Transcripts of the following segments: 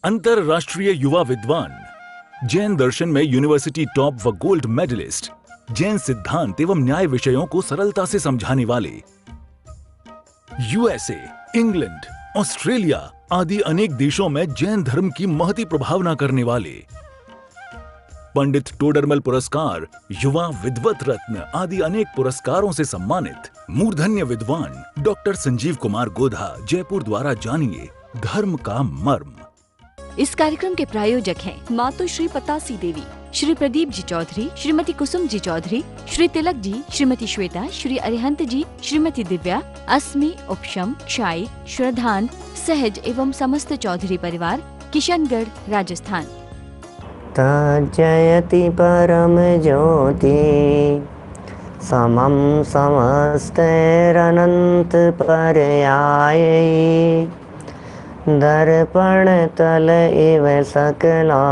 अंतरराष्ट्रीय युवा विद्वान, जैन दर्शन में यूनिवर्सिटी टॉप व गोल्ड मेडलिस्ट, जैन सिद्धांत एवं न्याय विषयों को सरलता से समझाने वाले, यूएसए, इंग्लैंड, ऑस्ट्रेलिया आदि अनेक देशों में जैन धर्म की महती प्रभावना करने वाले, पंडित टोडरमल पुरस्कार, युवा विद्वत रत्न आदि अनेक पुरस्कारों से सम्मानित मूर्धन्य विद्वान डॉक्टर संजीव कुमार गोधा जयपुर द्वारा जानिए धर्म का मर्म। इस कार्यक्रम के प्रायोजक हैं मातु श्री पतासी देवी, श्री प्रदीप जी चौधरी, श्रीमती कुसुम जी चौधरी, श्री तिलक जी, श्रीमती श्वेता, श्री अरिहंत जी, श्रीमती दिव्या, अस्मि, उपशम, क्षाई, श्रद्धान, सहज एवं समस्त चौधरी परिवार, किशनगढ़, राजस्थान। तज्जयति परम ज्योति समम समस्तैरनंत पर्याये दर्पण तल इव सकला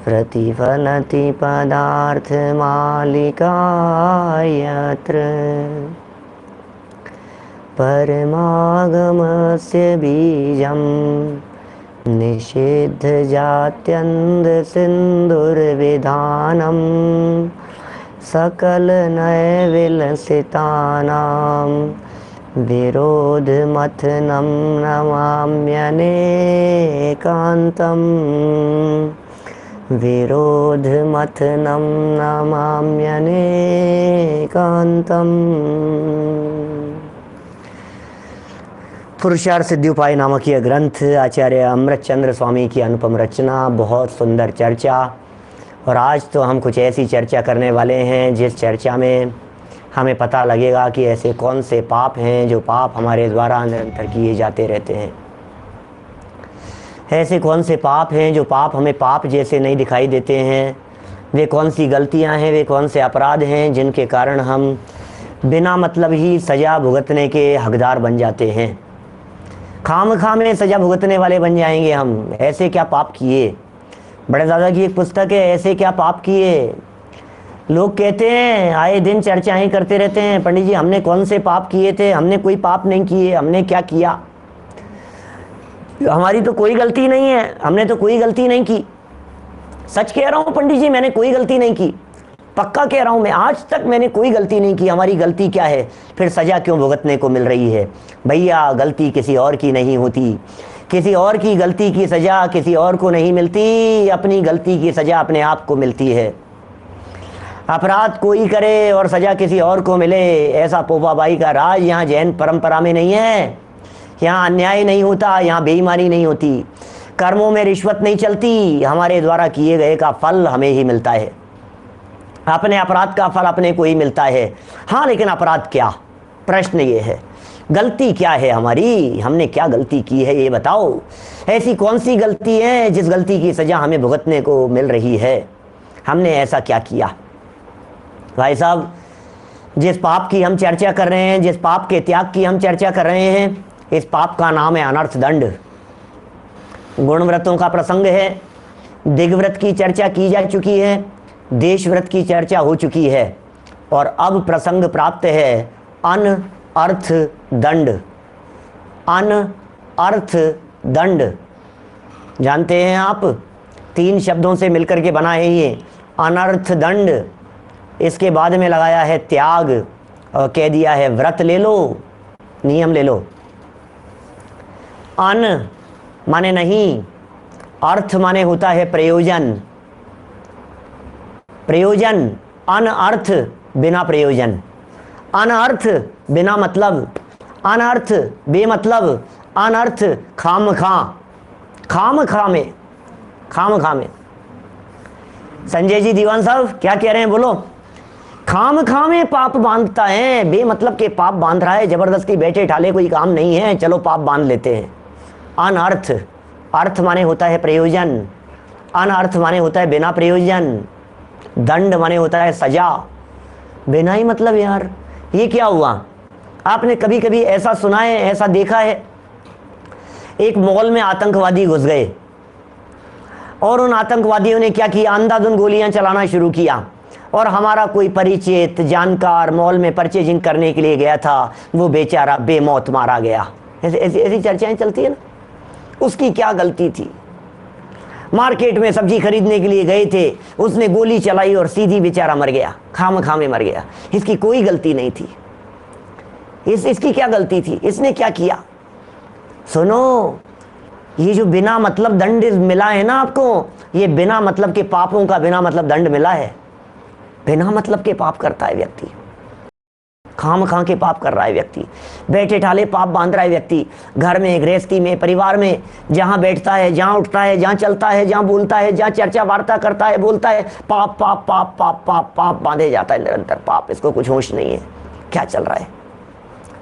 प्रतिफलति पदार्थ मालिका यत्र परमागमस्य बीजं निषिद्ध जात्यन्ध सिन्धुर्विधानं सकल नैविलसितानां विरोधमथनं नमाम्यनेकान्तम् विरोधमथनं नमाम्यनेकान्तम्। पुरुषार्थ सिद्धिउपाय नामक यह ग्रंथ आचार्य अमृतचंद्र स्वामी की अनुपम रचना, बहुत सुंदर चर्चा। और आज तो हम कुछ ऐसी चर्चा करने वाले हैं जिस चर्चा में हमें पता लगेगा कि ऐसे कौन से पाप हैं जो पाप हमारे द्वारा निरंतर किए जाते रहते हैं। ऐसे कौन से पाप हैं जो पाप हमें पाप जैसे नहीं दिखाई देते हैं। वे कौन सी गलतियां हैं, वे कौन से अपराध हैं जिनके कारण हम बिना मतलब ही सज़ा भुगतने के हकदार बन जाते हैं। खामखा में सज़ा भुगतने वाले बन जाएंगे हम। ऐसे क्या पाप किए। बड़े दादा की एक पुस्तक है, ऐसे क्या पाप किए। लोग कहते हैं, आए दिन चर्चाएं करते रहते हैं, पंडित जी हमने कौन से पाप किए थे। हमने कोई पाप नहीं किए, हमने क्या किया। हमारी तो कोई गलती नहीं है, हमने तो कोई गलती नहीं की। सच कह रहा हूँ पंडित जी, मैंने कोई गलती नहीं की। पक्का कह रहा हूँ मैं, आज तक मैंने कोई गलती नहीं की। हमारी गलती क्या है, फिर सज़ा क्यों भुगतने को मिल रही है। भैया गलती किसी और की नहीं होती, किसी और की गलती की सज़ा किसी और को नहीं मिलती, अपनी गलती की सज़ा अपने आप को मिलती है। अपराध कोई करे और सज़ा किसी और को मिले, ऐसा पोपाबाई का राज यहाँ जैन परंपरा में नहीं है। यहाँ अन्याय नहीं होता, यहाँ बेईमानी नहीं होती, कर्मों में रिश्वत नहीं चलती। हमारे द्वारा किए गए का फल हमें ही मिलता है, अपने अपराध का फल अपने को ही मिलता है। हाँ, लेकिन अपराध क्या, प्रश्न ये है, गलती क्या है हमारी, हमने क्या गलती की है ये बताओ। ऐसी कौन सी गलती है जिस गलती की सज़ा हमें भुगतने को मिल रही है। हमने ऐसा क्या किया। भाई साहब, जिस पाप की हम चर्चा कर रहे हैं, जिस पाप के त्याग की हम चर्चा कर रहे हैं, इस पाप का नाम है अनर्थ दंड। गुणव्रतों का प्रसंग है, दिग्व्रत की चर्चा की जा चुकी है, देशव्रत की चर्चा हो चुकी है, और अब प्रसंग प्राप्त है अनर्थ दंड। अनर्थ दंड जानते हैं आप, 3 शब्दों से मिलकर के बना है ये अनर्थ दंड। इसके बाद में लगाया है त्याग और कह दिया है व्रत ले लो, नियम ले लो। अन माने नहीं, अर्थ माने होता है प्रयोजन। प्रयोजन, अनर्थ बिना प्रयोजन, अनर्थ बिना मतलब, अनर्थ बेमतलब, अनर्थ खामखा, खामखा में, खामखा में। संजय जी दीवान साहब क्या कह रहे हैं बोलो। खामखा में पाप बांधता है, बेमतलब के पाप बांध रहा है, जबरदस्ती बैठे ठाले कोई काम नहीं है, चलो पाप बांध लेते हैं। अनर्थ, अर्थ माने होता है प्रयोजन, अनर्थ माने होता है बिना प्रयोजन, दंड माने होता है सजा। बिना ही मतलब यार, ये क्या हुआ। आपने कभी कभी ऐसा सुना है, ऐसा देखा है, एक मॉल में आतंकवादी घुस गए और उन आतंकवादियों ने क्या किया, अंधाधुंध गोलियां चलाना शुरू किया, और हमारा कोई परिचित जानकार मॉल में परचेजिंग करने के लिए गया था, वो बेचारा बेमौत मारा गया। ऐसी चर्चाएं चलती है ना। उसकी क्या गलती थी? मार्केट में सब्जी खरीदने के लिए गए थे, उसने गोली चलाई और सीधी बेचारा मर गया, खामे मर गया। इसकी कोई गलती नहीं थी। इसकी क्या गलती थी? इसने क्या किया? सुनो, ये जो बिना मतलब दंड मिला है ना आपको, ये बिना मतलब के पापों का बिना मतलब दंड मिला है। बिना मतलब के पाप करता है व्यक्ति, खाम खा के पाप कर रहा है व्यक्ति, बैठे ठाले पाप बांध रहा है व्यक्ति। घर में, गृहस्थी में, परिवार में, जहां बैठता है, जहां उठता है, जहां चलता है, जहां बोलता है, जहां चर्चा वार्ता करता है, बोलता है, पाप पाप पाप पाप पाप पाप बांधे जाता है निरंतर पाप। इसको कुछ होश नहीं है क्या चल रहा है।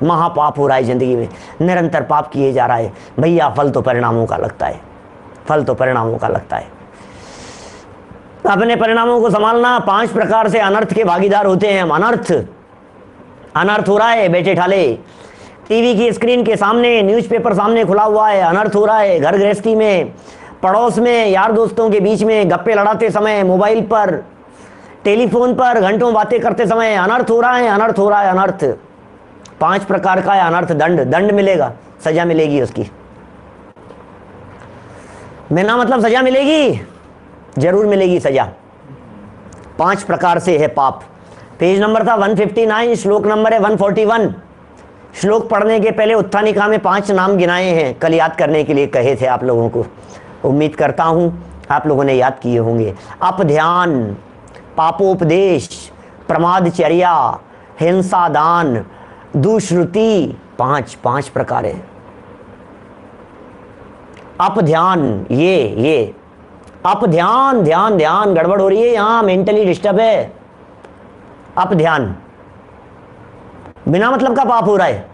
महापाप हो रहा है जिंदगी में, निरंतर पाप किए जा रहा है। भैया फल तो परिणामों का लगता है, फल तो परिणामों का लगता है। अपने परिणामों को संभालना। 5 प्रकार से अनर्थ के भागीदार होते हैं हम। अनर्थ हो रहा है बैठे ठाले, टीवी की स्क्रीन के सामने, न्यूज़पेपर सामने खुला हुआ है, अनर्थ हो रहा है। घर गृहस्थी में, पड़ोस में, यार दोस्तों के बीच में, गप्पे लड़ाते समय, मोबाइल पर, टेलीफोन पर घंटों बातें करते समय अनर्थ हो रहा है, अनर्थ हो रहा है, अनर्थ। 5 प्रकार का है अनर्थ। दंड मिलेगा, सजा मिलेगी उसकी। बिना मतलब सजा मिलेगी, जरूर मिलेगी सजा। 5 प्रकार से है पाप। पेज नंबर था 159, श्लोक नंबर है 141। श्लोक पढ़ने के पहले उत्थानिका में 5 नाम गिनाए हैं, कल याद करने के लिए कहे थे आप लोगों को। उम्मीद करता हूं आप लोगों ने याद किए होंगे। अपध्यान, पापोपदेश, प्रमादचर्या, हिंसा दान, दुश्रुति, 5 प्रकार है। अपध्यान, ये अपध्यान, ध्यान गड़बड़ हो रही है यहां, मेंटली डिस्टर्ब है। अपध्यान, बिना मतलब का पाप हो रहा है,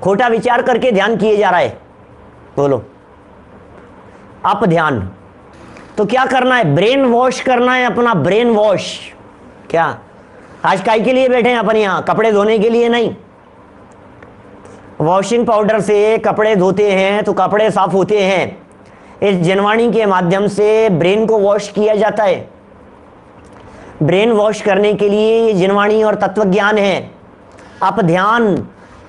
खोटा विचार करके ध्यान किए जा रहा है। बोलो, अपध्यान। तो क्या करना है? ब्रेन वॉश करना है अपना, ब्रेन वॉश। क्या आज काय के लिए बैठे हैं अपन यहां? कपड़े धोने के लिए नहीं। वॉशिंग पाउडर से कपड़े धोते हैं तो कपड़े साफ होते हैं। इस जनवाणी के माध्यम से ब्रेन को वॉश किया जाता है। ब्रेन वॉश करने के लिए ये जनवाणी और तत्व ज्ञान है। आप ध्यान,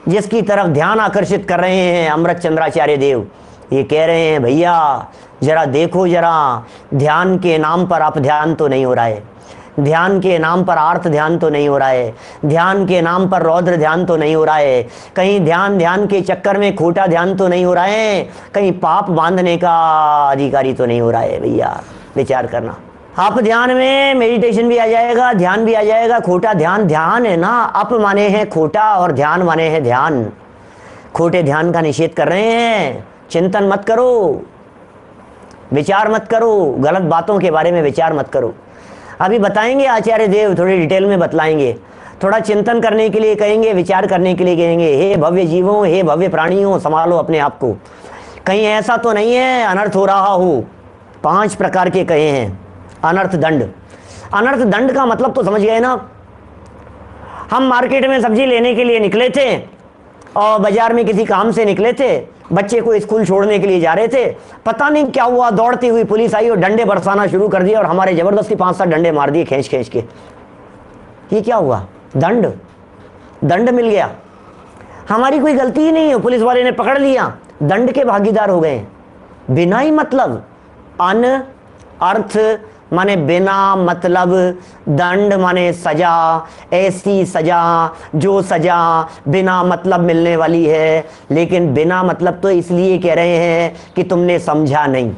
जिसकी तरफ ध्यान आकर्षित कर रहे हैं अमृत चंद्राचार्य देव, ये कह रहे हैं भैया जरा देखो, जरा ध्यान के नाम पर आप ध्यान तो नहीं हो रहा है, ध्यान के नाम पर आर्थ ध्यान तो नहीं हो रहा है, ध्यान के नाम पर रौद्र ध्यान तो नहीं हो रहा है, कहीं ध्यान के चक्कर में खोटा ध्यान तो नहीं हो रहा है, कहीं पाप बांधने का अधिकारी तो नहीं हो रहा है। भैया विचार करना। आप ध्यान में मेडिटेशन भी आ जाएगा, ध्यान भी आ जाएगा। खोटा ध्यान है ना, अप माने हैं खोटा और ध्यान माने हैं ध्यान। खोटे ध्यान का निषेध कर रहे हैं। चिंतन मत करो, विचार मत करो, गलत बातों के बारे में विचार मत करो। अभी बताएंगे आचार्य देव, थोड़ी डिटेल में बतलाएंगे। थोड़ा चिंतन करने के लिए कहेंगे, विचार करने के लिए कहेंगे। हे भव्य जीवों, हे भव्य प्राणियों, संभालो अपने आप को, कहीं ऐसा तो नहीं है अनर्थ हो रहा हो। 5 प्रकार के कहे हैं। अनर्थ दंड। अनर्थ दंड का मतलब तो समझ गए ना। हम मार्केट में सब्जी लेने के लिए निकले थे और बाजार में किसी काम से निकले थे, बच्चे को स्कूल छोड़ने के लिए जा रहे थे, पता नहीं क्या हुआ, दौड़ती हुई पुलिस आई और डंडे बरसाना शुरू कर दिया और हमारे जबरदस्ती 5-7 डंडे मार दिए खींच के। ये क्या हुआ? दंड मिल गया। हमारी कोई गलती ही नहीं है, पुलिस वाले ने पकड़ लिया, दंड के भागीदार हो गए। बिना ही मतलब, अर्थ माने बिना मतलब, दंड माने सजा, ऐसी सजा जो सजा बिना मतलब मिलने वाली है। लेकिन बिना मतलब तो इसलिए कह रहे हैं कि तुमने समझा नहीं।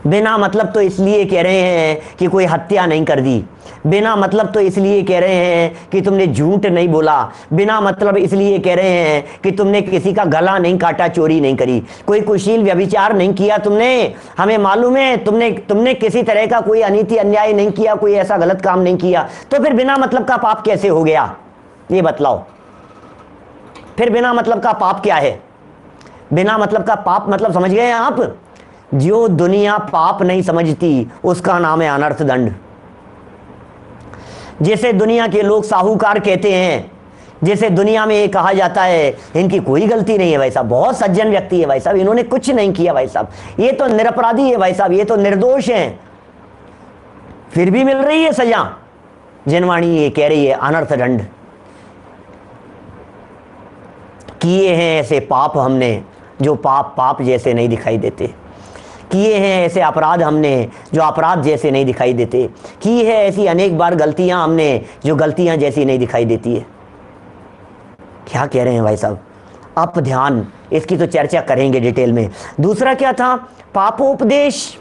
बिना मतलब तो इसलिए कह रहे हैं कि कोई हत्या नहीं कर दी। बिना मतलब तो इसलिए कह रहे हैं कि तुमने झूठ नहीं बोला। बिना मतलब इसलिए कह रहे हैं कि तुमने किसी का गला नहीं काटा, चोरी नहीं करी, कोई कुशील व्यभिचार नहीं किया तुमने। हमें मालूम है तुमने किसी तरह का कोई अनीति अन्याय नहीं किया, कोई ऐसा गलत काम नहीं किया। तो फिर बिना मतलब का पाप कैसे हो गया, ये बतलाओ। फिर बिना मतलब का पाप क्या है? बिना मतलब का पाप मतलब समझ गए आप? जो दुनिया पाप नहीं समझती उसका नाम है अनर्थ दंड। जैसे दुनिया के लोग साहूकार कहते हैं, जैसे दुनिया में ये कहा जाता है इनकी कोई गलती नहीं है भाई साहब, बहुत सज्जन व्यक्ति है भाई साहब, इन्होंने कुछ नहीं किया भाई साहब, ये तो निरपराधी है भाई साहब, ये तो निर्दोष हैं, फिर भी मिल रही है सजा। जनवाणी ये कह रही है अनर्थ दंड। किए हैं ऐसे पाप हमने, जो पाप पाप जैसे नहीं दिखाई देते, किए हैं ऐसे अपराध हमने जो अपराध जैसे नहीं दिखाई देते, की है ऐसी अनेक बार गलतियां हमने जो गलतियां जैसी नहीं दिखाई देती है। क्या कह रहे हैं भाई साहब? अप ध्यान, इसकी तो चर्चा करेंगे डिटेल में। दूसरा क्या था? पापोपदेश।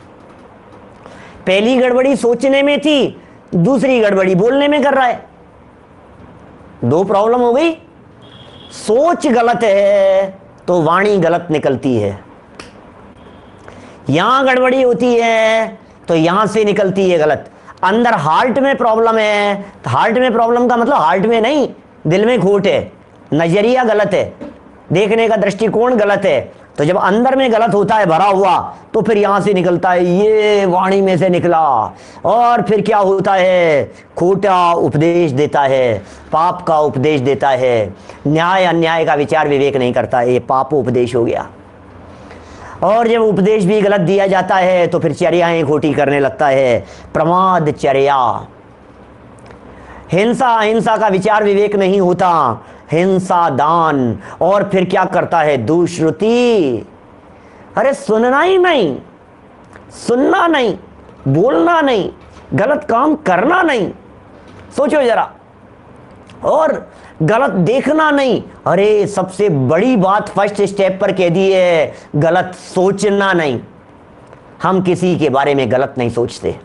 पहली गड़बड़ी सोचने में थी, दूसरी गड़बड़ी बोलने में कर रहा है। दो प्रॉब्लम हो गई। सोच गलत है तो वाणी गलत निकलती है, यहां गड़बड़ी होती है तो यहां से निकलती है गलत। अंदर हार्ट में प्रॉब्लम है तो हार्ट में प्रॉब्लम का मतलब हार्ट में नहीं, दिल में खोट है, नजरिया गलत है, देखने का दृष्टिकोण गलत है। तो जब अंदर में गलत होता है भरा हुआ तो फिर यहां से निकलता है, ये वाणी में से निकला, और फिर क्या होता है? खोटा उपदेश देता है, पाप का उपदेश देता है, न्याय अन्याय का विचार विवेक नहीं करता, ये पाप उपदेश हो गया। और जब उपदेश भी गलत दिया जाता है तो फिर चर्याएं खोटी करने लगता है, प्रमाद चर्या। हिंसा अहिंसा का विचार विवेक नहीं होता, हिंसा दान, और फिर क्या करता है? दुश्रुति। अरे सुनना ही नहीं, सुनना नहीं, बोलना नहीं, गलत काम करना नहीं, सोचो जरा, और गलत देखना नहीं। अरे सबसे बड़ी बात फर्स्ट स्टेप पर कह दी है, गलत सोचना नहीं। हम किसी के बारे में गलत नहीं सोचते,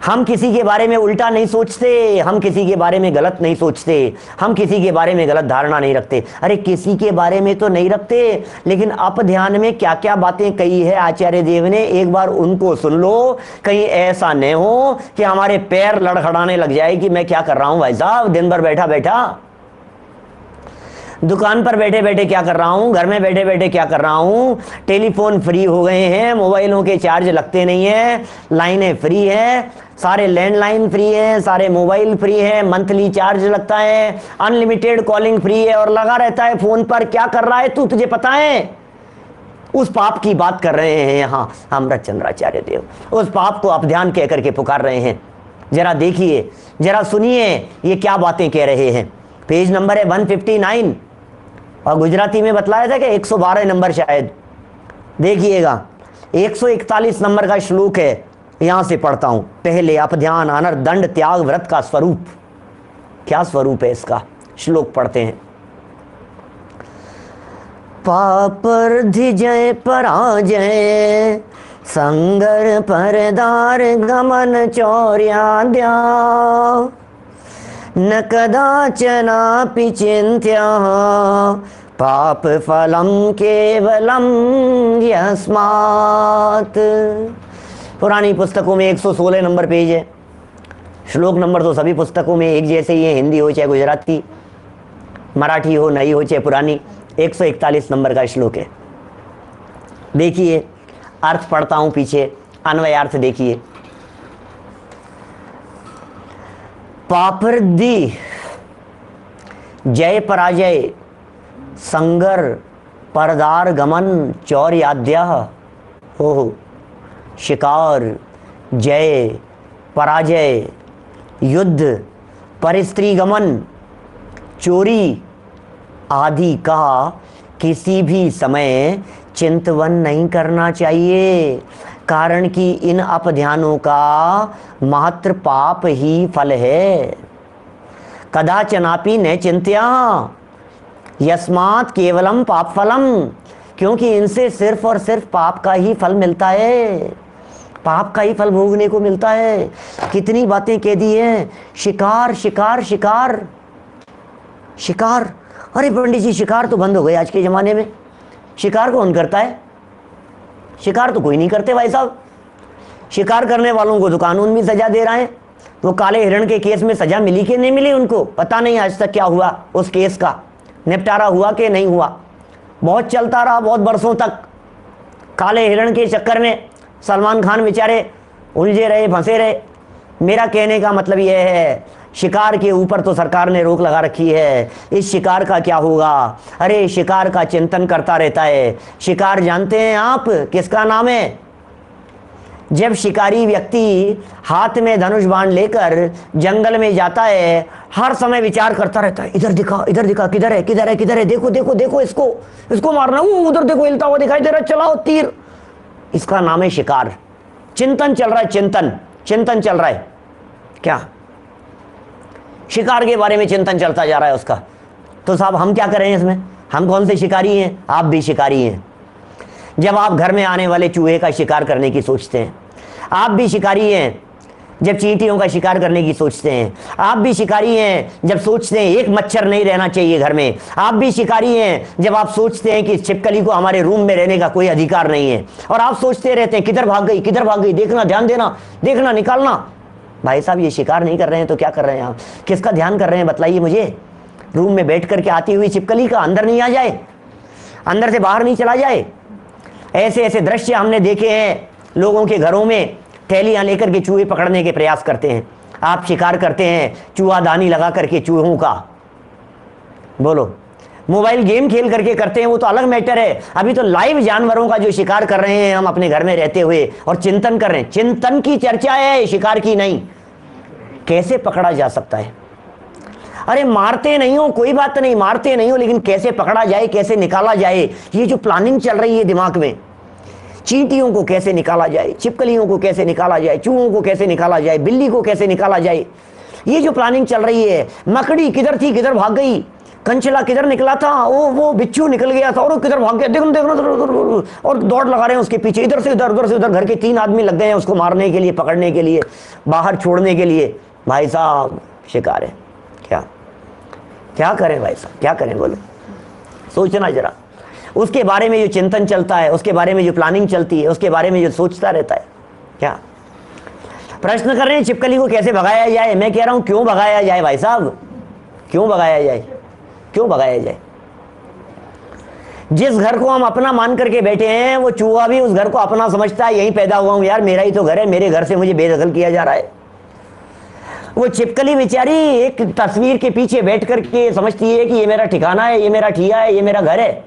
हम किसी के बारे में उल्टा नहीं सोचते, हम किसी के बारे में गलत नहीं सोचते, हम किसी के बारे में गलत धारणा नहीं रखते। अरे किसी के बारे में तो नहीं रखते, लेकिन अप ध्यान में क्या क्या बातें कही है आचार्य देव ने, एक बार उनको सुन लो। कहीं ऐसा न हो कि हमारे पैर लड़खड़ाने लग जाए कि मैं क्या कर रहा हूं भाई साहब, दिन भर बैठा बैठा, दुकान पर बैठे बैठे क्या कर रहा हूं, घर में बैठे बैठे क्या कर रहा हूं, टेलीफोन फ्री हो गए हैं, मोबाइलों के चार्ज लगते नहीं है, लाइनें फ्री है, सारे लैंडलाइन फ्री है, सारे मोबाइल फ्री है, मंथली चार्ज लगता है, अनलिमिटेड कॉलिंग फ्री है, और लगा रहता है फोन पर। क्या कर रहा है तू, तुझे पता है? उस पाप की बात कर रहे हैं यहाँ हम चंद्राचार्य देव, उस पाप को आप ध्यान कह करके पुकार रहे हैं। जरा देखिए, जरा सुनिए ये क्या बातें कह रहे हैं। पेज नंबर है 159, और गुजराती में बतलाया था कि 112 नंबर शायद, देखिएगा 141 नंबर का श्लोक है, यहां से पढ़ता हूं। पहले अप ध्यान अनर्दंड त्याग व्रत का स्वरूप, क्या स्वरूप है इसका, श्लोक पढ़ते हैं। पापर्धि जय पराजय संगर परदार गमन चौर्याद्या न कदाचनापि चिन्त्या पाप फलम केवलम यस्मात्। पुरानी पुस्तकों में 116 नंबर पेज है। श्लोक नंबर तो सभी पुस्तकों में एक जैसे ही है, हिंदी हो चाहे गुजराती, मराठी हो नई हो चाहे पुरानी। 141 नंबर का श्लोक है। देखिए अर्थ पढ़ता हूं, पीछे अन्वयार्थ देखिए। पापर्दि जय पराजय संगर परदार गमन चौर्याद्या। हो शिकार, जय, पराजय, युद्ध, परिस्त्री गमन, चोरी आदि का किसी भी समय चिंतवन नहीं करना चाहिए, कारण कि इन अपध्यानों का मात्र पाप ही फल है। कदाचनापि न चिंत्या यस्मात् केवलम पाप फलम, क्योंकि इनसे सिर्फ और सिर्फ पाप का ही फल मिलता है, पाप का ही फल भोगने को मिलता है। कितनी बातें कह दी हैं, शिकार शिकार शिकार शिकार। अरे पंडित जी शिकार तो बंद हो गए आज के जमाने में, शिकार कौन करता है? शिकार तो कोई नहीं करते भाई साहब। शिकार करने वालों को तो कानून भी सजा दे रहा है। वो काले हिरण के केस में सजा मिली कि नहीं मिली उनको पता नहीं, आज तक क्या हुआ उस केस का, निपटारा हुआ कि नहीं हुआ। बहुत चलता रहा बहुत बरसों तक। काले हिरण के चक्कर में सलमान खान बेचारे उलझे रहे, फंसे रहे। मेरा कहने का मतलब यह है, शिकार के ऊपर तो सरकार ने रोक लगा रखी है, इस शिकार का क्या होगा? अरे शिकार का चिंतन करता रहता है। शिकार जानते हैं आप किसका नाम है? जब शिकारी व्यक्ति हाथ में धनुष बाण लेकर जंगल में जाता है, हर समय विचार करता रहता है, इधर दिखा, किधर है, देखो इसको मारना, उधर देखो हिलता हुआ दिखाई दे रहा है, चलाओ तीर। इसका नाम है शिकार। चिंतन चल रहा है, चिंतन चल रहा है। क्या शिकार के बारे में चिंतन चलता जा रहा है उसका। तो साहब हम क्या करें इसमें? हम कौन से शिकारी हैं? आप भी शिकारी हैं। जब आप घर में आने वाले चूहे का शिकार करने की सोचते हैं, आप भी शिकारी हैं। जब चींटियों का शिकार करने की सोचते हैं, आप भी शिकारी हैं। जब सोचते हैं एक मच्छर नहीं रहना चाहिए घर में, आप भी शिकारी हैं। जब आप सोचते हैं कि छिपकली को हमारे रूम में रहने का कोई अधिकार नहीं है, और आप सोचते रहते हैं किधर भाग गई, देखना, ध्यान देना, देखना, निकालना। भाई साहब ये शिकार नहीं कर रहे हैं तो क्या कर रहे हैं आप? किसका ध्यान कर रहे हैं बताइए मुझे? रूम में बैठ करके आती हुई छिपकली का, अंदर नहीं आ जाए, अंदर से बाहर नहीं चला जाए। ऐसे ऐसे दृश्य हमने देखे हैं। लोगों के घरों में थैलियां लेकर के चूहे पकड़ने के प्रयास करते हैं। आप शिकार करते हैं चूहादानी लगा करके चूहों का, बोलो। मोबाइल गेम खेल करके करते हैं, वो तो अलग मैटर है। अभी तो लाइव जानवरों का जो शिकार कर रहे हैं हम अपने घर में रहते हुए, और चिंतन कर रहे हैं। चिंतन की चर्चा है, शिकार की नहीं। कैसे पकड़ा जा सकता है? अरे मारते नहीं हो, कोई बात नहीं, मारते नहीं हो, लेकिन कैसे पकड़ा जाए, कैसे निकाला जाए, ये जो प्लानिंग चल रही है दिमाग में। चींटियों को कैसे निकाला जाए, छिपकलियों को कैसे निकाला जाए, चूहों को कैसे निकाला जाए, बिल्ली को कैसे निकाला जाए, ये जो प्लानिंग चल रही है। मकड़ी किधर थी, किधर भाग गई, कंचला किधर निकला था, वो बिच्छू निकल गया था, और किधर भाग गया, देखो, और दौड़ लगा रहे हैं उसके पीछे, इधर से उधर। घर के 3 आदमी लग गए हैं उसको मारने के लिए, पकड़ने के लिए, बाहर छोड़ने के लिए। भाई साहब शिकार है। क्या करें भाई साहब, क्या करें बोलो? सोचना जरा। उसके बारे में जो चिंतन चलता है, उसके बारे में जो प्लानिंग चलती है, उसके बारे में जो सोचता रहता है। क्या प्रश्न कर रहे हैं छिपकली को कैसे भगाया जाए? मैं कह रहा हूं क्यों भगाया जाए भाई साहब, क्यों भगाया जाए? जिस घर को हम अपना मान करके बैठे हैं, वो चूहा भी उस घर को अपना समझता है। यहीं पैदा हुआ हूं यार, मेरा ही तो घर है, मेरे घर से मुझे बेदखल किया जा रहा है। वो छिपकली बेचारी एक तस्वीर के पीछे बैठ करके समझती है कि ये मेरा ठिकाना है, ये मेरा ठिया है, ये मेरा घर है।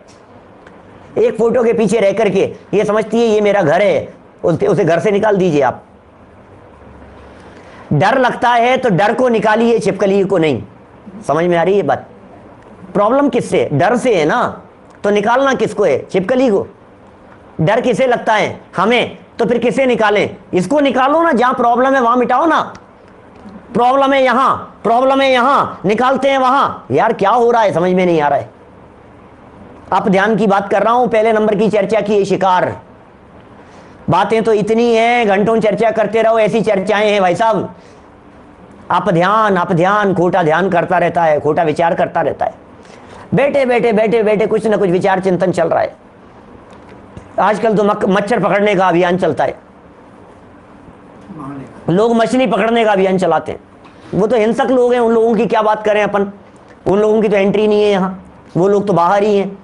एक फोटो के पीछे रह करके ये समझती है ये मेरा घर है। उसे घर से निकाल दीजिए आप। डर लगता है तो डर को निकालिए, छिपकली को नहीं। समझ में आ रही है बात? प्रॉब्लम किससे? डर से है ना, तो निकालना किसको है? छिपकली को। डर किसे लगता है? हमें। तो फिर किसे निकालें? इसको निकालो ना, जहां प्रॉब्लम है वहां मिटाओ ना। प्रॉब्लम है यहां, निकालते हैं वहां। यार क्या हो रहा है, समझ में नहीं आ रहा है। अब ध्यान की बात कर रहा हूं। पहले नंबर की चर्चा की है शिकार। बातें तो इतनी हैं, घंटों चर्चा करते रहो, ऐसी चर्चाएं हैं भाई साहब। आप ध्यान, खोटा ध्यान करता रहता है, खोटा विचार करता रहता है। बैठे कुछ ना कुछ विचार चिंतन चल रहा है। आजकल तो मच्छर पकड़ने का अभियान चलता है, लोग मछली पकड़ने का अभियान चलाते हैं। वो तो हिंसक लोग हैं, उन लोगों की क्या बात करें अपन, उन लोगों की तो एंट्री नहीं है यहाँ, वो लोग तो बाहर ही हैं।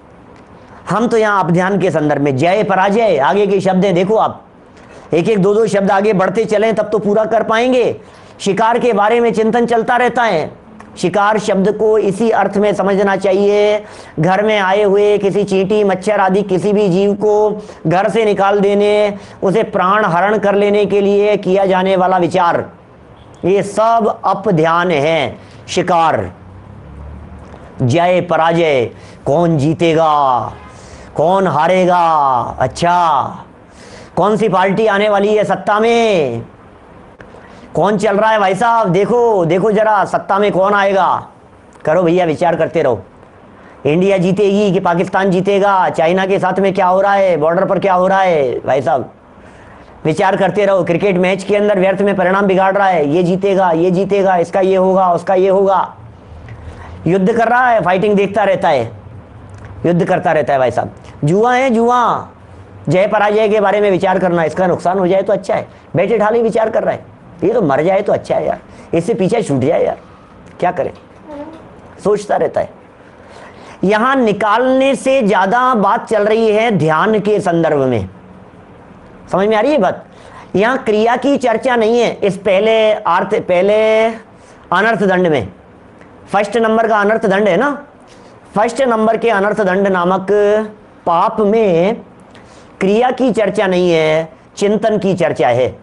हम तो यहाँ अपध्यान के संदर्भ में जय पराजय आगे के शब्द हैं, देखो आप एक एक दो शब्द आगे बढ़ते चलें तब तो पूरा कर पाएंगे। शिकार के बारे में चिंतन चलता रहता है। शिकार शब्द को इसी अर्थ में समझना चाहिए, घर में आए हुए किसी चींटी, मच्छर आदि किसी भी जीव को घर से निकाल देने, उसे प्राण हरण कर लेने के लिए किया जाने वाला विचार, ये सब अपध्यान है। शिकार, जय पराजय, कौन जीतेगा कौन हारेगा, अच्छा कौन सी पार्टी आने वाली है सत्ता में, कौन चल रहा है भाई साहब, देखो जरा सत्ता में कौन आएगा। करो भैया, विचार करते रहो। इंडिया जीतेगी कि पाकिस्तान जीतेगा, चाइना के साथ में क्या हो रहा है, बॉर्डर पर क्या हो रहा है, भाई साहब विचार करते रहो। क्रिकेट मैच के अंदर व्यर्थ में परिणाम बिगाड़ रहा है, ये जीतेगा, इसका ये होगा, उसका ये होगा। युद्ध कर रहा है, फाइटिंग देखता रहता है, युद्ध करता रहता है भाई साहब। जुआ है जुआ। जय पराजय के बारे में विचार करना, इसका नुकसान हो जाए तो अच्छा है, बैठे ठाले विचार कर रहा है, ये तो मर जाए तो अच्छा है यार, इससे पीछे छूट जाए यार, क्या करें, सोचता रहता है। यहां निकालने से ज्यादा बात चल रही है ध्यान के संदर्भ में, समझ में आ रही है बात। यहां क्रिया की चर्चा नहीं है। इस पहले अनर्थ दंड में फर्स्ट नंबर का अनर्थ दंड है ना, फर्स्ट नंबर के अनर्थ दंड नामक पाप में क्रिया की चर्चा नहीं है, चिंतन की चर्चा है।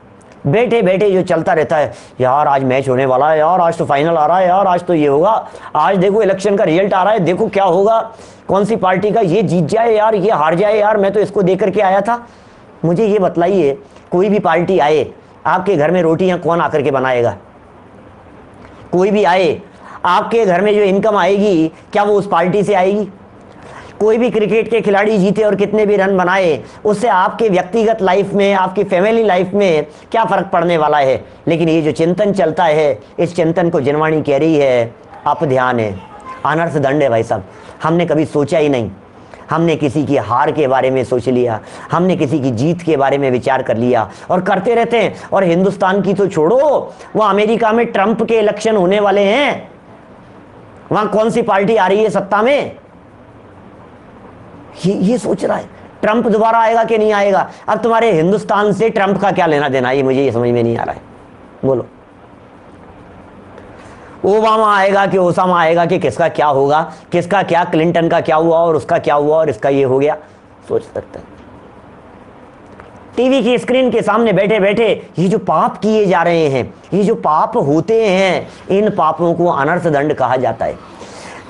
बैठे बैठे जो चलता रहता है, यार आज मैच होने वाला है, यार आज तो फाइनल आ रहा है, यार आज तो ये होगा, आज देखो इलेक्शन का रिजल्ट आ रहा है, देखो क्या होगा, कौन सी पार्टी का ये जीत जाए यार, ये हार जाए यार, मैं तो इसको देख करके आया था। मुझे ये बतलाइए, कोई भी पार्टी आए आपके घर में रोटियां कौन आकर के बनाएगा? कोई भी आए आपके घर में जो इनकम आएगी क्या वो उस पार्टी से आएगी? कोई भी क्रिकेट के खिलाड़ी जीते और कितने भी रन बनाए, उससे आपके व्यक्तिगत लाइफ में, आपकी फैमिली लाइफ में क्या फर्क पड़ने वाला है? लेकिन ये जो चिंतन चलता है, इस चिंतन को जिनवाणी कह रही है अप ध्यान है, अनर्थ दंड है। भाई साहब, हमने कभी सोचा ही नहीं, हमने किसी की हार के बारे में सोच लिया, हमने किसी की जीत के बारे में विचार कर लिया और करते रहते हैं। और हिंदुस्तान की तो छोड़ो, वो अमेरिका में ट्रंप के इलेक्शन होने वाले हैं, वहां कौन सी पार्टी आ रही है सत्ता में, ये सोच रहा है ट्रंप दोबारा आएगा कि नहीं आएगा। अब तुम्हारे हिंदुस्तान से ट्रंप का क्या लेना देना, ये मुझे ये समझ में नहीं आ रहा है। बोलो, ओबामा आएगा कि ओसामा आएगा कि किसका क्या होगा, किसका क्या, क्लिंटन का क्या हुआ और उसका क्या हुआ और इसका ये हो गया, सोच सकते हैं। टीवी की स्क्रीन के सामने बैठे बैठे ये जो पाप किए जा रहे हैं, ये जो पाप होते हैं, इन पापों को अनर्थ दंड कहा जाता है।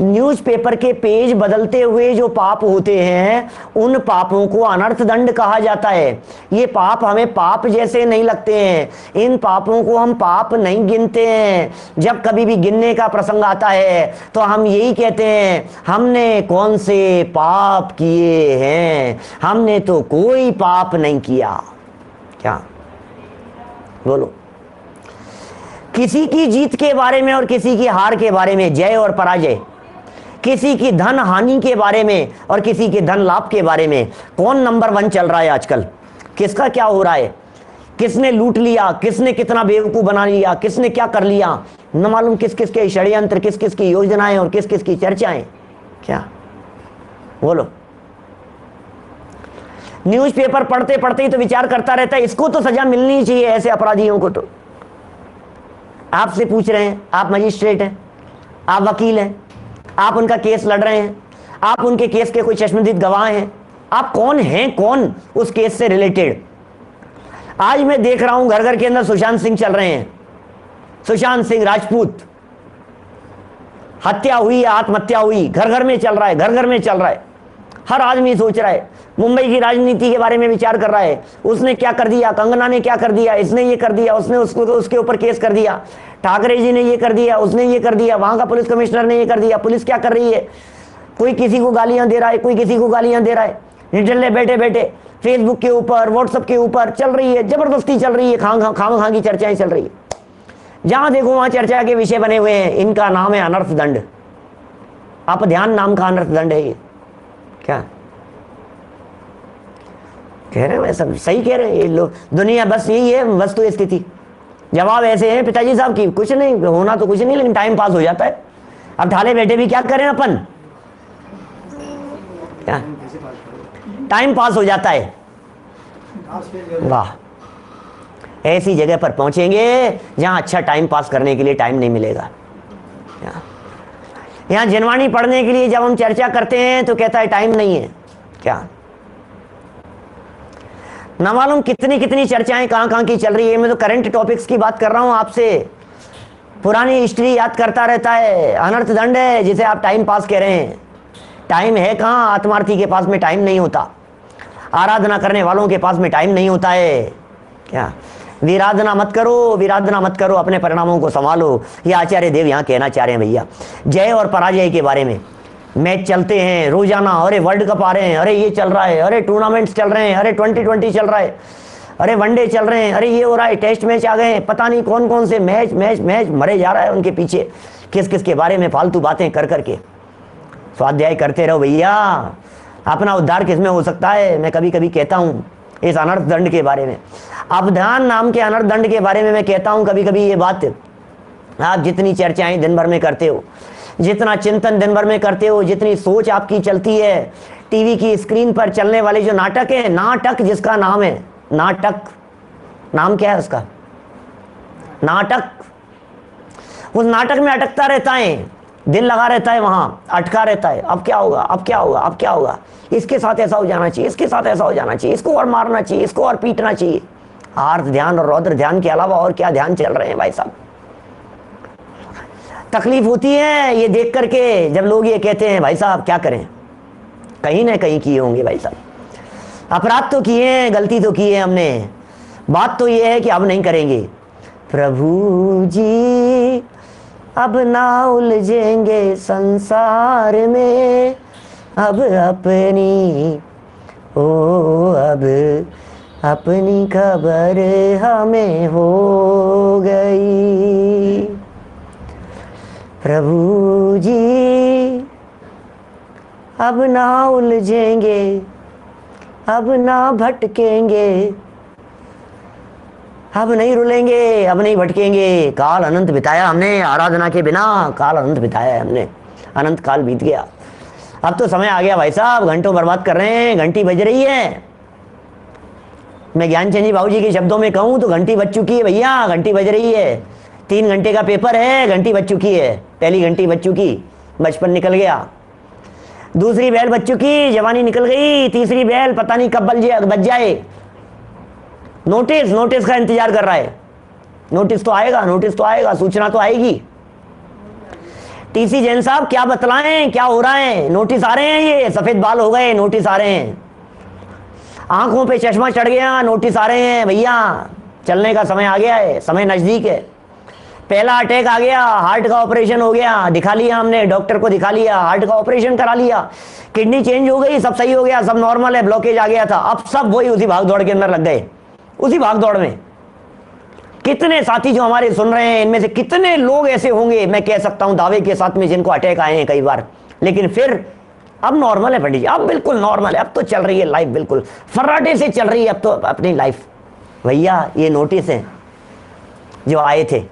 न्यूज़पेपर के पेज बदलते हुए जो पाप होते हैं, उन पापों को अनर्थ दंड कहा जाता है। ये पाप हमें पाप जैसे नहीं लगते हैं, इन पापों को हम पाप नहीं गिनते हैं। जब कभी भी गिनने का प्रसंग आता है तो हम यही कहते हैं, हमने कौन से पाप किए हैं, हमने तो कोई पाप नहीं किया। क्या बोलो, किसी की जीत के बारे में और किसी की हार के बारे में, जय और पराजय, किसी की धन हानि के बारे में और किसी के धन लाभ के बारे में, कौन नंबर 1 चल रहा है आजकल, किसका क्या हो रहा है, किसने लूट लिया, किसने कितना बेवकूफ बना लिया, किसने क्या कर लिया, न मालूम किस किस के षड्यंत्र, किस किस की योजनाएं और किस किस की चर्चाएं। क्या बोलो, न्यूज़पेपर पढ़ते पढ़ते ही तो विचार करता रहता है, इसको तो सजा मिलनी चाहिए ऐसे अपराधियों को। तो आपसे पूछ रहे हैं, आप मजिस्ट्रेट हैं, आप वकील हैं, आप उनका केस लड़ रहे हैं, आप उनके केस के कोई चश्मदीद गवाह हैं, आप कौन हैं, कौन उस केस से रिलेटेड। आज मैं देख रहा हूं घर घर के अंदर सुशांत सिंह चल रहे हैं, सुशांत सिंह राजपूत, हत्या हुई, आत्महत्या हुई, घर घर में चल रहा है, घर घर में चल रहा है। हर आदमी सोच रहा है, मुंबई की राजनीति के बारे में विचार कर रहा है, उसने क्या कर दिया, कंगना ने क्या कर दिया, इसने ये कर दिया, उसने उसके ऊपर केस कर दिया, ठाकरे जी ने ये कर दिया, उसने ये कर दिया, वहां का पुलिस कमिश्नर ने ये कर दिया, पुलिस क्या कर रही है, कोई किसी को गालियां दे रहा है, कोई किसी को गालियां दे रहा है। निडल्ले बैठे बैठे फेसबुक के ऊपर, व्हाट्सएप के ऊपर चल रही है, जबरदस्ती चल रही है, खाम की चर्चाएं चल रही है। जहां देखो वहां चर्चा के विषय बने हुए हैं। इनका नाम है अनर्थ दंड, आप ध्यान नाम का अनर्थ दंड है ये। क्या कह रहे हैं, सब सही कह रहे हैं ये लोग। दुनिया बस यही है वस्तु स्थिति। जवाब ऐसे हैं पिताजी साहब की, कुछ नहीं होना तो कुछ नहीं, लेकिन टाइम पास हो जाता है। अब ठाले बैठे भी क्या करें अपन, क्या टाइम पास हो जाता है। वाह, ऐसी जगह पर पहुंचेंगे जहां अच्छा टाइम पास करने के लिए टाइम नहीं मिलेगा। यहां जिनवाणी पढ़ने के लिए जब हम चर्चा करते हैं तो कहता है टाइम नहीं है। क्या ना मालूम कितनी कितनी चर्चाएं कहां की चल रही है। मैं तो करंट टॉपिक्स की बात कर रहा हूं आपसे, पुरानी हिस्ट्री याद करता रहता है। अनर्थ दंड है जिसे आप टाइम पास कह रहे हैं। टाइम है कहां, आत्मार्थी के पास में टाइम नहीं होता, आराधना करने वालों के पास में टाइम नहीं होता है। क्या विराधना मत करो, विराधना मत करो, अपने परिणामों को संभालो। ये आचार्य देव यहाँ कहना चाह रहे हैं भैया, जय और पराजय के बारे में। मैच चलते हैं रोजाना, अरे वर्ल्ड कप आ रहे हैं, अरे ये चल रहा है, अरे टूर्नामेंट्स चल रहे हैं, अरे 2020 चल रहा है, अरे वनडे चल रहे हैं, अरे ये हो रहा है, टेस्ट मैच आ गए हैं, पता नहीं कौन कौन से मैच मैच मैच मरे जा रहा है उनके पीछे, किस किस के बारे में फालतू बातें कर करके। स्वाध्याय करते रहो भैया, अपना उद्धार किस में हो सकता है। मैं कभी कभी कहता हूँ इस अनर्थ दंड के बारे में, अवधान नाम के अनर्थ दंड के बारे में मैं कहता हूँ कभी कभी ये बात। आप जितनी चर्चाएं दिन भर में करते हो, जितना चिंतन दिन भर में करते हो, जितनी सोच आपकी चलती है, टीवी की स्क्रीन पर चलने वाले जो नाटक है, नाटक जिसका नाम है, नाटक नाम क्या है उसका, नाटक, उस नाटक में अटकता रहता है, दिल लगा रहता है, वहां अटका रहता है। अब क्या होगा, अब क्या होगा, अब क्या होगा, इसके साथ ऐसा हो जाना चाहिए, इसके साथ ऐसा हो जाना चाहिए, इसको और मारना चाहिए, इसको और पीटना चाहिए। आर्त ध्यान और रौद्र ध्यान के अलावा और क्या ध्यान चल रहे हैं भाई साहब। तकलीफ होती है ये देख करके जब लोग ये कहते हैं भाई साहब क्या करें, कहीं ना कहीं किए होंगे भाई साहब, अपराध तो किए हैं, गलती तो की है हमने, बात तो ये है कि अब नहीं करेंगे। प्रभु जी अब ना उलझेंगे संसार में, अब अपनी अब अपनी खबर हमें हो गई। प्रभु जी अब ना उलझेंगे, अब ना भटकेंगे, अब नहीं रुलेंगे, अब नहीं भटकेंगे। काल अनंत बिताया हमने आराधना के बिना, काल अनंत बिताया है हमने, अनंत काल बीत गया। अब तो समय आ गया भाई साहब, घंटों बर्बाद कर रहे हैं, घंटी बज रही है। मैं ज्ञानचंद जी बाबू जी के शब्दों में कहूं तो घंटी बज चुकी है भैया, घंटी बज रही है। 3 घंटे का पेपर है, घंटी बज चुकी है। पहली घंटी बज चुकी, बचपन निकल गया। दूसरी बैल बज चुकी, जवानी निकल गई। तीसरी बैल पता नहीं कब बज जाए। नोटिस का इंतजार कर रहा है। नोटिस तो आएगा, सूचना तो आएगी। टीसी जैन साहब क्या बतलाएं, क्या हो रहा है? नोटिस आ रहे हैं, ये सफेद बाल हो गए, नोटिस आ रहे हैं। आंखों पे चश्मा चढ़ गया, नोटिस आ रहे हैं भैया, चलने का समय आ गया है, समय नजदीक है। पहला अटैक आ गया, हार्ट का ऑपरेशन हो गया, दिखा लिया हमने, डॉक्टर को दिखा लिया, हार्ट का ऑपरेशन करा लिया, किडनी चेंज हो गई, सब सही हो गया, सब नॉर्मल है, ब्लॉकेज आ गया था। अब सब वही उसी भाग दौड़ के अंदर लग गए, उसी भाग दौड़ में। कितने साथी जो हमारे सुन रहे हैं, इनमें से कितने लोग ऐसे होंगे, मैं कह सकता हूं दावे के साथ में, जिनको अटैक आए हैं कई बार, लेकिन फिर अब नॉर्मल है पंडित जी, अब बिल्कुल नॉर्मल है, अब तो चल रही है लाइफ, बिल्कुल फर्राटे से चल रही है अब तो अपनी लाइफ। भैया ये नोटिस है जो आए थे,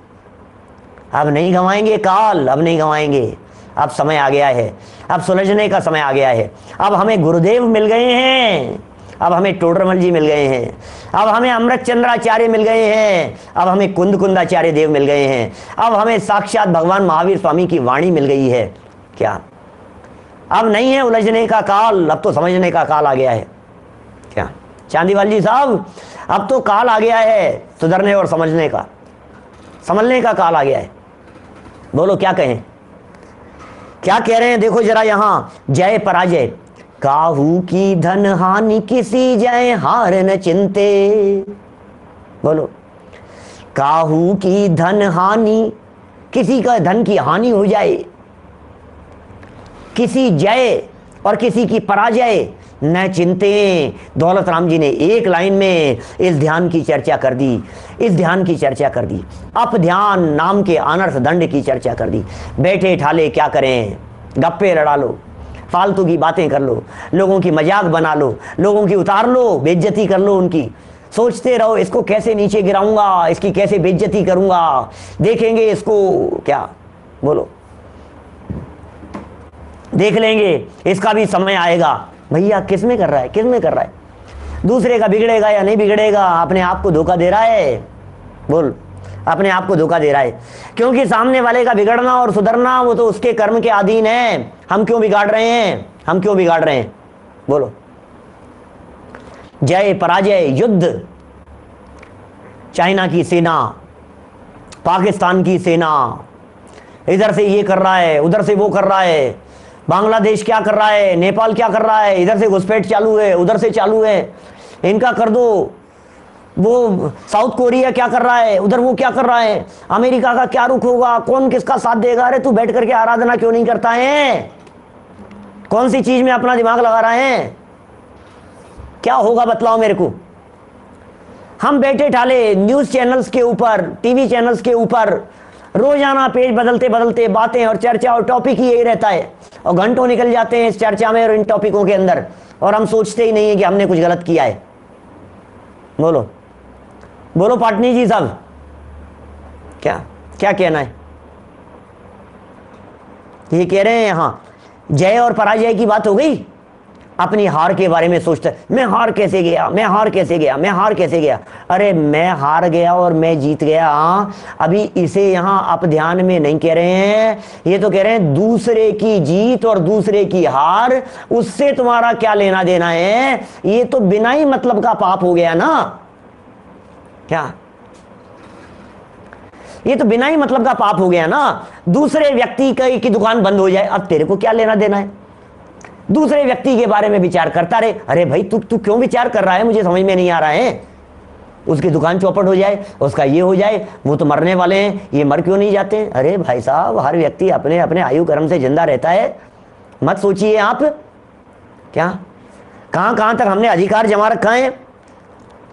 अब नहीं गंवाएंगे काल, अब नहीं गंवाएंगे। अब समय आ गया है, अब सुलझने का समय आ गया है। अब हमें गुरुदेव मिल गए हैं, अब हमें टोडरमल जी मिल गए हैं, अब हमें अमृत चंद्राचार्य मिल गए हैं, अब हमें कुंदाचार्य देव मिल गए हैं, अब हमें साक्षात भगवान महावीर स्वामी की वाणी मिल गई है। क्या अब नहीं है उलझने का काल, अब तो समझने का काल आ गया है। क्या चांदीवाल जी साहब, अब तो काल आ गया है सुधरने और समझने का काल आ गया है। बोलो क्या कहें, क्या कह रहे हैं? देखो जरा यहां, जय पराजय काहू की धन हानि, किसी जय हार न चिंते। बोलो, काहू की धन हानि, किसी का धन की हानि हो जाए, किसी जय और किसी की पराजय न चिंते। दौलत राम जी ने एक लाइन में इस ध्यान की चर्चा कर दी, इस ध्यान की चर्चा कर दी, अप ध्यान नाम के अनर्थ दंड की चर्चा कर दी। बैठे ठाले क्या करें, गप्पे लड़ा लो, फालतू की बातें कर लो, लोगों की मजाक बना लो, लोगों की उतार लो, बेइज्जती कर लो उनकी, सोचते रहो इसको कैसे नीचे गिराऊंगा, इसकी कैसे बेइज्जती करूंगा, देखेंगे इसको क्या। बोलो, देख लेंगे, इसका भी समय आएगा। भैया किस में कर रहा है, किस में कर रहा है? दूसरे का बिगड़ेगा या नहीं बिगड़ेगा, अपने आप को धोखा दे रहा है। बोल, अपने आप को धोखा दे रहा है, क्योंकि सामने वाले का बिगड़ना और सुधरना वो तो उसके कर्म के अधीन है। हम क्यों बिगाड़ रहे हैं, हम क्यों बिगाड़ रहे हैं? बोलो, जय पराजय युद्ध, चाइना की सेना, पाकिस्तान की सेना, इधर से ये कर रहा है, उधर से वो कर रहा है, बांग्लादेश क्या कर रहा है, नेपाल क्या कर रहा है, इधर से घुसपैठ चालू है, उधर से चालू है, इनका कर दो। वो साउथ कोरिया क्या कर रहा है, उधर वो क्या कर रहा है, अमेरिका का क्या रुख होगा, कौन किसका साथ देगा। अरे तू बैठ करके आराधना क्यों नहीं करता है? कौन सी चीज में अपना दिमाग लगा रहा है? क्या होगा बतलाओ मेरे को। हम बैठे ठाले न्यूज चैनल्स के ऊपर, टीवी चैनल्स के ऊपर रोजाना पेज बदलते बदलते बातें और चर्चा और टॉपिक ही यही रहता है, और घंटों निकल जाते हैं इस चर्चा में और इन टॉपिकों के अंदर, और हम सोचते ही नहीं है कि हमने कुछ गलत किया है। बोलो बोलो पाटनी जी साहब, क्या क्या कहना है? ये कह रहे हैं यहां जय और पराजय की बात हो गई, अपनी हार के बारे में सोचते, मैं हार कैसे गया, मैं हार कैसे गया, मैं हार कैसे गया। अरे मैं हार गया और मैं जीत गया, अभी इसे यहां आप ध्यान में नहीं कह रहे हैं, ये तो कह रहे हैं दूसरे की जीत और दूसरे की हार, उससे तुम्हारा क्या लेना देना है? ये तो बिना ही मतलब का पाप हो गया ना। क्या? ये तो बिना ही मतलब का पाप हो गया ना। दूसरे व्यक्ति की दुकान बंद हो जाए, अब तेरे को क्या लेना देना है? दूसरे व्यक्ति के बारे में विचार करता रहे। अरे भाई तू क्यों विचार कर रहा है, मुझे समझ में नहीं आ रहा है। उसकी दुकान चौपट हो जाए, उसका ये हो जाए, वो तो मरने वाले हैं, ये मर क्यों नहीं जाते? अरे भाई साहब, हर व्यक्ति अपने अपने आयु कर्म से जिंदा रहता है, मत सोचिए आप। क्या कहां कहां तक हमने अधिकार जमा रखा है?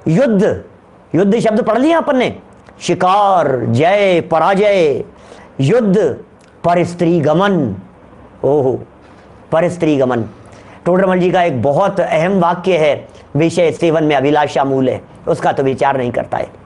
युद्ध, युद्ध शब्द पढ़ लिया अपन ने। शिकार, जय, पराजय, युद्ध, पर स्त्री गमन। ओहो, पर स्त्री गमन। टोडरमल जी का एक बहुत अहम वाक्य है, विषय सेवन में अभिलाषा मूल है, उसका तो विचार नहीं करता है।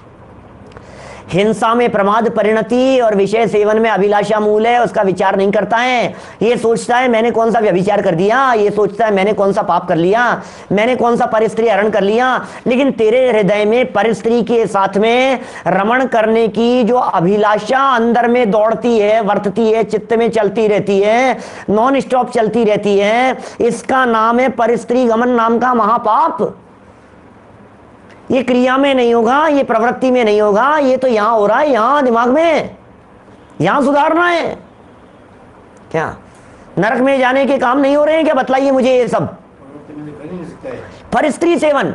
हिंसा में प्रमाद परिणति और विषय सेवन में अभिलाषा मूल है, उसका विचार नहीं करता है। ये सोचता है मैंने कौन सा व्यभिचार कर दिया, ये सोचता है मैंने कौन सा पाप कर लिया, मैंने कौन सा परस्त्री हरण कर लिया। लेकिन तेरे हृदय में परस्त्री के साथ में रमण करने की जो अभिलाषा अंदर में दौड़ती है, वर्तती है, चित्त में चलती रहती है, नॉन स्टॉप चलती रहती है, इसका नाम है परस्त्री गमन नाम का महापाप। ये क्रिया में नहीं होगा, ये प्रवृत्ति में नहीं होगा, ये तो यहां हो रहा है, यहां दिमाग में, यहां सुधारना है। क्या नरक में जाने के काम नहीं हो रहे हैं क्या? बतलाइए मुझे ये सब। पर स्त्री सेवन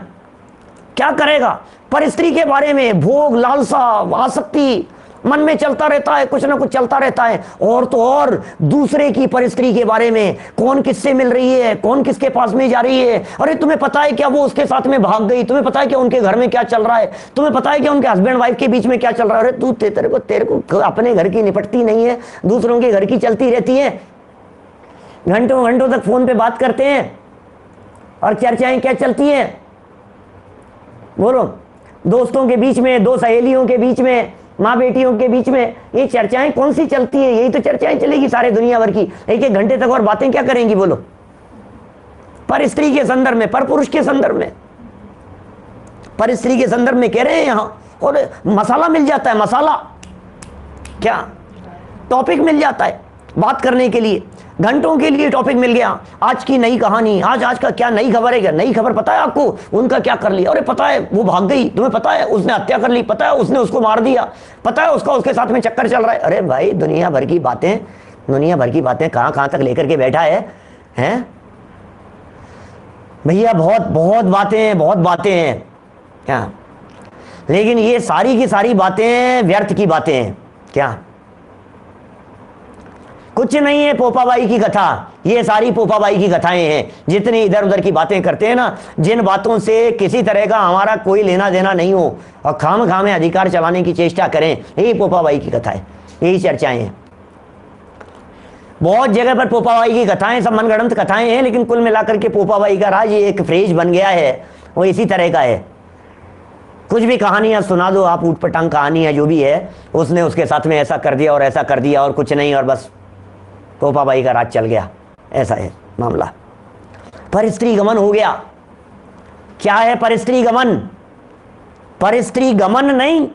क्या करेगा? पर स्त्री के बारे में भोग, लालसा, आसक्ति मन में चलता रहता है, कुछ ना कुछ चलता रहता है। और तो और दूसरे की परिस्त्री के बारे में, कौन किससे मिल रही है, कौन किसके पास में जा रही है, अरे तुम्हें पता है क्या वो उसके साथ में भाग गई, तुम्हें पता है क्या उनके घर में क्या चल रहा है, तुम्हें पता है क्या उनके हस्बैंड वाइफ के बीच में क्या चल रहा है। अरे तू तेरे को अपने घर की निपटती नहीं है, दूसरों के घर की चलती रहती है। घंटों घंटों तक फोन पे बात करते हैं और चर्चाएं क्या चलती हैं? बोलो, दोस्तों के बीच में, दो सहेलियों के बीच में, माँ बेटियों के बीच में ये चर्चाएं कौन सी चलती है? यही तो चर्चाएं चलेगी सारे दुनिया भर की। एक एक घंटे तक और बातें क्या करेंगी? बोलो, पर स्त्री के संदर्भ में, पर पुरुष के संदर्भ में, पर स्त्री के संदर्भ में कह रहे हैं यहां। और मसाला मिल जाता है, मसाला क्या, टॉपिक मिल जाता है बात करने के लिए, घंटों के लिए टॉपिक मिल गया। आज की नई कहानी, आज का क्या नई खबर है? क्या नई खबर पता है आपको? उनका क्या कर लिया? अरे पता है वो भाग गई, तुम्हें पता है उसने हत्या कर ली, पता है उसने उसको मार दिया, पता है उसका उसके साथ में चक्कर चल रहा है। अरे भाई दुनिया भर की बातें, दुनिया भर की बातें कहां कहां तक लेकर के बैठा है, हैं भैया? बहुत बहुत बातें हैं, बहुत बातें हैं क्या। लेकिन ये सारी की सारी बातें व्यर्थ की बातें हैं क्या? कुछ नहीं है पोपाबाई की कथा, ये सारी पोपाबाई की कथाएं हैं। जितनी इधर उधर की बातें करते हैं ना, जिन बातों से किसी तरह का हमारा कोई लेना देना नहीं हो और खाम खाम अधिकार चलाने की चेष्टा करें, यही पोपाबाई की कथा है, यही चर्चाएं हैं। बहुत जगह पर पोपाबाई की कथाएं सब मनगढ़ंत कथाएं हैं, लेकिन कुल मिलाकर के पोपाबाई का राज ये एक फ्रेज बन गया है, वो इसी तरह का है। कुछ भी कहानियां सुना दो आप, ऊटपटांग कहानियां जो भी है, उसने उसके साथ में ऐसा कर दिया और ऐसा कर दिया और कुछ नहीं, और बस पोपाबाई का राज चल गया, ऐसा है मामला। परस्त्री गमन हो गया। क्या है परस्त्री गमन? परस्त्री गमन नहीं,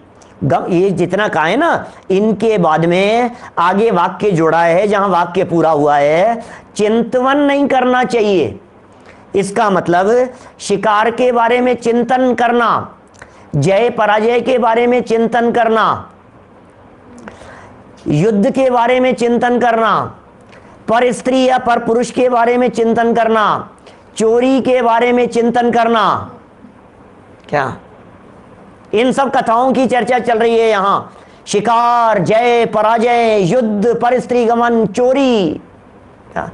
ये जितना कहा है ना, इनके बाद में आगे वाक्य जोड़ा है, जहां वाक्य पूरा हुआ है, चिंतवन नहीं करना चाहिए। इसका मतलब शिकार के बारे में चिंतन करना, जय पराजय के बारे में चिंतन करना, युद्ध के बारे में चिंतन करना, पर स्त्री या पर पुरुष के बारे में चिंतन करना, चोरी के बारे में चिंतन करना, क्या इन सब कथाओं की चर्चा चल रही है यहां। शिकार, जय पराजय, युद्ध, पर स्त्री गमन, चोरी। क्या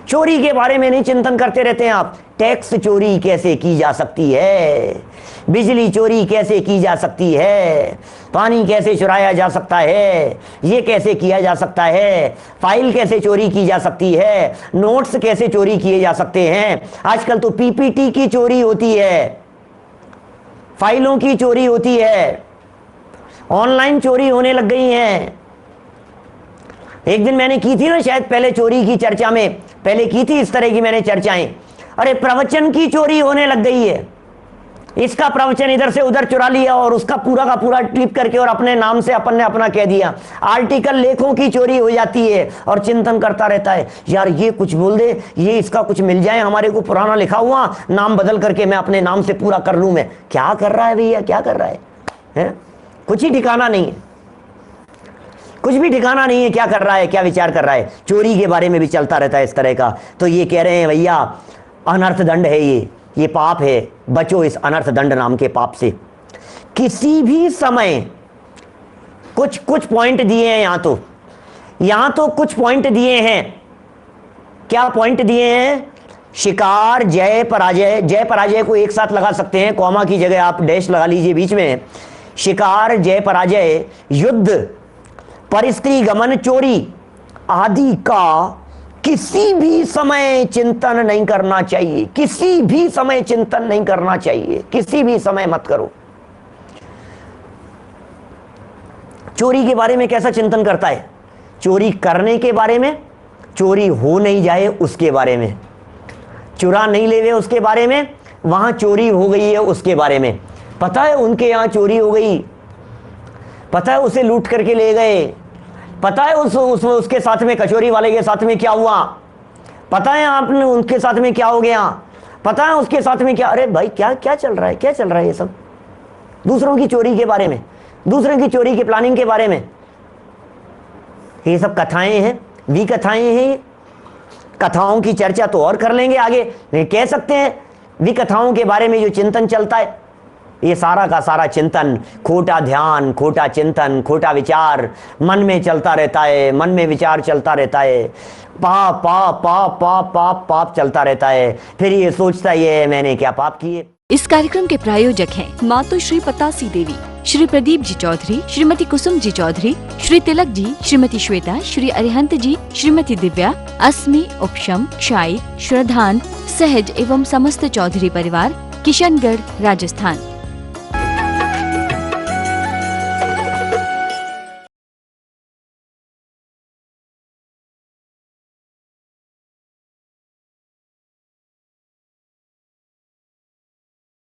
चोरी के बारे में नहीं चिंतन करते रहते हैं आप? टैक्स चोरी कैसे की जा सकती है, बिजली चोरी कैसे की जा सकती है, पानी कैसे चुराया जा सकता है, ये कैसे किया जा सकता है, फाइल कैसे चोरी की जा सकती है, नोट्स कैसे चोरी किए जा सकते हैं। आजकल तो पीपीटी की चोरी होती है, फाइलों की चोरी होती है, ऑनलाइन चोरी होने लग गई हैं। एक दिन मैंने की थी ना शायद पहले चोरी की चर्चा में, पहले की थी इस तरह की मैंने चर्चाएं। अरे प्रवचन की चोरी होने लग गई है, इसका प्रवचन इधर से उधर चुरा लिया और उसका पूरा का पूरा क्लिप करके और अपने नाम से अपन ने अपना कह दिया। आर्टिकल, लेखों की चोरी हो जाती है और चिंतन करता रहता है, यार ये कुछ बोल दे, ये इसका कुछ मिल जाए हमारे को, पुराना लिखा हुआ नाम बदल करके मैं अपने नाम से पूरा कर लूं। मैं क्या कर रहा है भैया, क्या कर रहा है? है, कुछ ही ठिकाना नहीं है, कुछ भी ठिकाना नहीं है, क्या कर रहा है, क्या विचार कर रहा है। चोरी के बारे में भी चलता रहता है इस तरह का। तो ये कह रहे हैं भैया अनर्थ दंड है, ये पाप है, बचो इस अनर्थ दंड नाम के पाप से। किसी भी समय कुछ कुछ पॉइंट दिए हैं यहां तो कुछ पॉइंट दिए हैं। क्या पॉइंट दिए हैं? शिकार, जय पराजय। जय पराजय को एक साथ लगा सकते हैं, कॉमा की जगह आप डैश लगा लीजिए बीच में। शिकार, जय पराजय, युद्ध, परिस्त्री गमन, चोरी आदि का किसी भी समय चिंतन नहीं करना चाहिए। किसी भी समय चिंतन नहीं करना चाहिए, किसी भी समय मत करो। चोरी के बारे में कैसा चिंतन करता है? चोरी करने के बारे में, चोरी हो नहीं जाए उसके बारे में, चुरा नहीं ले गए उसके बारे में, वहां चोरी हो गई है उसके बारे में। पता है उनके यहां चोरी हो गई, पता है उसे लूट करके ले गए, पता है उसके साथ में, कचोरी वाले के साथ में क्या हुआ, पता है आपने उनके साथ में क्या हो गया, पता है उसके साथ में क्या। अरे भाई क्या क्या चल रहा है, क्या चल रहा है ये सब? दूसरों की चोरी के बारे में, दूसरों की चोरी की प्लानिंग के बारे में, ये सब कथाएं हैं, भी कथाएं हैं। ये कथाओं की चर्चा तो और कर लेंगे आगे, नहीं कह सकते हैं भी कथाओं के बारे में जो चिंतन चलता है, ये सारा का सारा चिंतन, खोटा ध्यान, खोटा चिंतन, खोटा विचार मन में चलता रहता है, मन में विचार चलता रहता है, पाप पाप पाप पाप पाप पाप चलता रहता है। फिर ये सोचता है मैंने क्या पाप किए। इस कार्यक्रम के प्रायोजक हैं मातु श्री पतासी देवी, श्री प्रदीप जी चौधरी, श्रीमती कुसुम जी चौधरी, श्री तिलक जी, श्रीमती श्वेता, श्री अरिहंत जी, श्रीमती दिव्या, अस्मि, उपशम, शाई, श्रद्धान, सहज एवं समस्त चौधरी परिवार, किशनगढ़, राजस्थान।